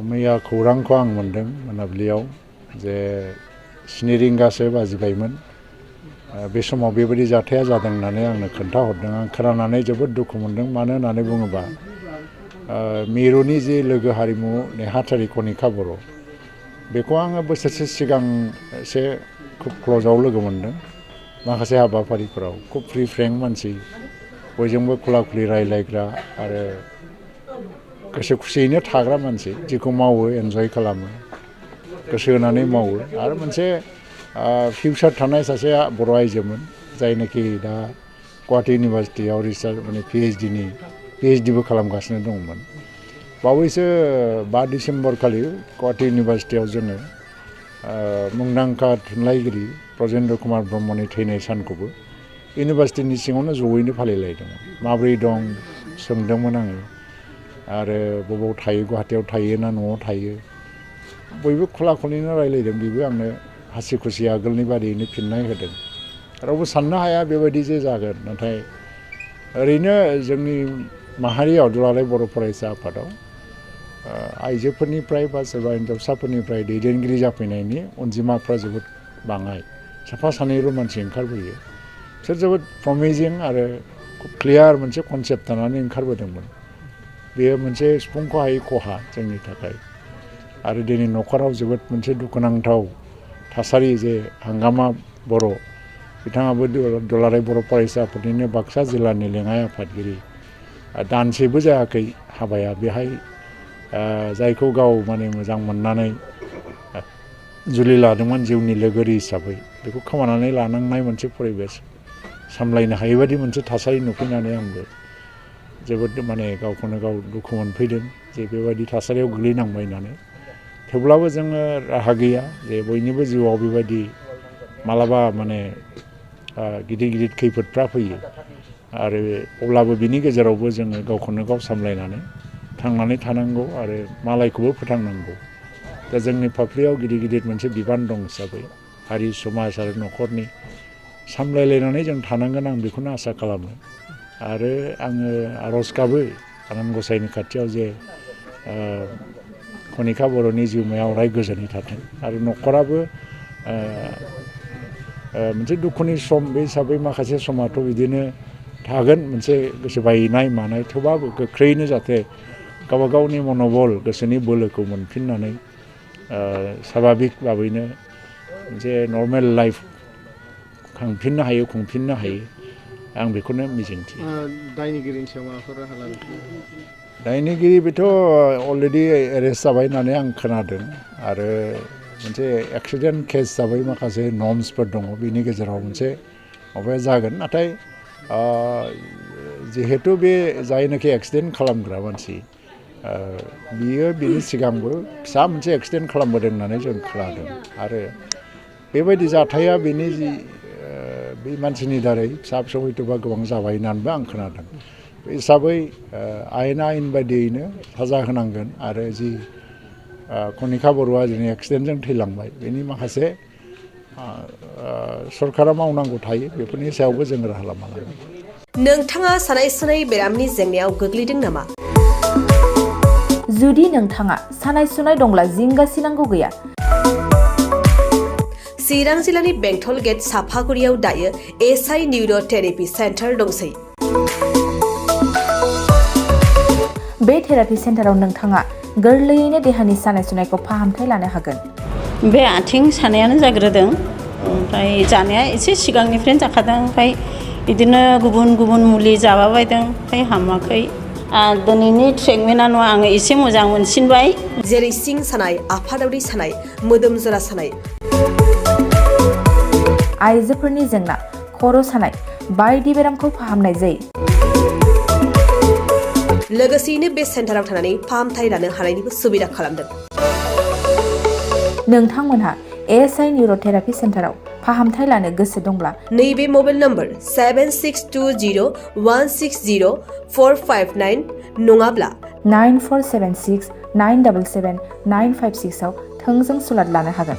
मैया खौरांखौ आं मोनदों मोनाबिलियाव जे 7 रिंगासो बाजिबायमोन बे समाव बेबायदि जाथाया जादों होननानै आंनो खोन्थाहरदों आं खोनानानै जोबोद दुखु मोनदों मानो होननानै बुङोबा मिरुनि जे लोगो हारिमु नेहाथारि कनिका बर' बेखौ आङो बोसोरसे सिगां एसे खुब क्ल'जआव लोगो मोनदों माखासे हाबाफारिफोराव खुब फ्रि फ्रेंक मानसि बयजोंबो खुला खुलि रायलायग्रा आरो गोसो खुसियैनो थाग्रा मानसि जेखौ मावो एन्जय खालामो गोसो होनानै मावो आरो मोनसे फिउचार थानाय सासे बर' आइजोमोन जायनोखि दा गुवाहाटी इउनिभार्सिटियाव रिसार्च माने पिएइचडिबो खालामगासिनो दंमोन बावैसो 5 डिसेम्बर खालि गुवाहाटी इउनिभार्सिटियाव जोङो मुंदांखा थुनलाइगिरि ब्रजेन्द्र कुमार ब्रह्मनि थैनाय सानखौबो इउनिभार्सिटिनि सिङावनो जयैनो फालिलायदोंमोन माबोरै दं सोंदोंमोन आङो आरो बबाव थायो गुवाहाटीयाव थायो ना न'आव थायो बयबो खुला खुलिनो रायलायदों बेबो आंनो हासि खुसि आगोलनि बादियैनो फिननाय होदों रावबो साननो हाया बेबायदि जे जागोन नाथाय ओरैनो जोंनि माहारियाव दुलाराय बर' फरायसा आफादाव आइजोफोरनिफ्राय बा सोरबा हिन्जावसाफोरनिफ्राय दैदेनगिरि जाफैनायनि अनजिमाफ्रा जोबोद बाङाय साफा सानैल' मानसि ओंखारबोयो बिसोर जोबोद प्रमिजिं आरो खुब क्लियार मोनसे कनसेप्ट थानानै ओंखारबोदोंमोन बेयो मोनसे सुफुंखौ हायै खहा जोंनि थाखाय आरो दिनै न'खराव जोबोद मोनसे दुखुनांथाव थासारि जे हांगामा बर' बिथाङाबो दुलाराय बर' फरायसा आफादनिनो बाक्सा जिल्लानि लेङाइ आफादगिरि दानसेबो जायाखै हाबाया बेहाय जायखौ गाव माने मोजां मोननानै जुलि लादोंमोन जिउनि लोगोरि हिसाबै बेखौ खोमानानै लानांनाय मोनसे परिबेस सामलायनो हायैबादि मोनसे थासारि नुफैनानै आंबो जोबोद माने गावखौनो गाव दुखु मोनफैदों जे बेबायदि थासारियाव गोग्लैनांबाय होननानै थेवब्लाबो जोङो राहा गैया जे बयनिबो जिउआव बेबायदि मालाबा माने गिदिर गिदिर खैफोदफ्रा फैयो आरो अब्लाबो बिनि गेजेरावबो जोङो गावखौनो गाव सामलायनानै थांनानै थानांगौ आरो मालायखौबो फोथांनांगौ दा जोंनि फाफ्लियाव गिदिर गिदिर मोनसे बिबान दं हिसाबै हारि समाज आरो न'खरनि सामलायलायनानै जों थानांगोन आं बेखौनो आसा खालामो आरो आङो आर'ज गाबो आनान गसाइनि खाथियाव जे कनिका बर'नि जिउमाया अराय गोजोनै थाथों आरो न'खराबो मोनसे दुखुनि सम बे हिसाबै माखासे समाथ' बिदिनो थागोन मोनसे गोसो बायनाय मानाय थेवबाबो गोख्रैनो जाहाथे गावबा गावनि मन'बल गोसोनि बोलोखौ मोनफिननानै स्वाभाबिक भाबैनो मोनसे नर्मेल लाइफ खांफिननो हायो खुंफिननो हायो आं बेखौनो मिजिंथियो दायनिगिरिनि सायाव माबाफोर राहा लानो दायनिगिरि बेथ' अलरेडि एरेस्ट जाबाय होननानै आं खोनादों आरो मोनसे एक्सिडेन्ट केस जाबाय माखासे नर्म्सफोर दङ बेनि गेजेराव मोनसे माबाया जागोन नाथाय जिहेतु बे जायनाखि एक्सिडेन्ट खालामग्रा मानसि बियो बिनि सिगांबो फिसा मोनसे एक्सिडेन्ट खालामबोदों होननानै जों खोनादों आरो बेबायदि जाथाया बेनि जि बे मानसिनि दारै फिसा फिसौ हयथ'बा गोबां जाबाय होननानैबो आं खोनादों बे हिसाबै आयेना आयेन बायदियैनो साजा होनांगोन आरो जि कनिका बर'आ दिनै एक्सिडेन्टजों थैलांबाय बेनि माखासे सरकारा मावनांगौ थायो बेफोरनि सायावबो जों राहा लामा लानांगोन नोंथाङा सानाय सुनाय बेरामनि जेंनायाव गोग्लैदों नामा जुदि नोंथाङा सानाय सुनाय दंब्ला जिंगासिनांगौ गैया चिरां जिल्लानि बेंटल गेट साफागुरियाव दायो एसआइ निउर' थेरापि सेन्टार दंसै बे थेरापि सेन्टाराव नोंथाङा गोरलैयैनो देहानि सानाय सुनायखौ फाहामथाय लानो हागोन बे आथिं सानायानो जाग्रोदों ओमफ्राय जानाया एसे सिगांनिफ्रायनो जाखादों ओमफ्राय बिदिनो गुबुन गुबुन मुलि जाबाबायदों ओमफ्राय हामाखै दिनैनि ट्रिटमेन्टआ आङो एसे मोजां मोनसिनबाय जेरै सिं सानाय आफादावरि सानाय मोदोम जरा सानाय आइजोफोरनि जेंना खर' सानाय बायदि बेरामखौ फाहामनाय जायो लोगोसेयैनो बे सेन्टाराव थानानै फाहामथाय लानो हानायनिबो सुबिदा खालामदों नोंथांमोनहा एएसआइ निउर'थेरापि सेन्टाराव फाहामथाय लानो गोसो दंब्ला नैबे मबाइल नम्बर 7620160459 नङाब्ला 9476 977 956 आव थोंजों सुलाद लानो हागोन।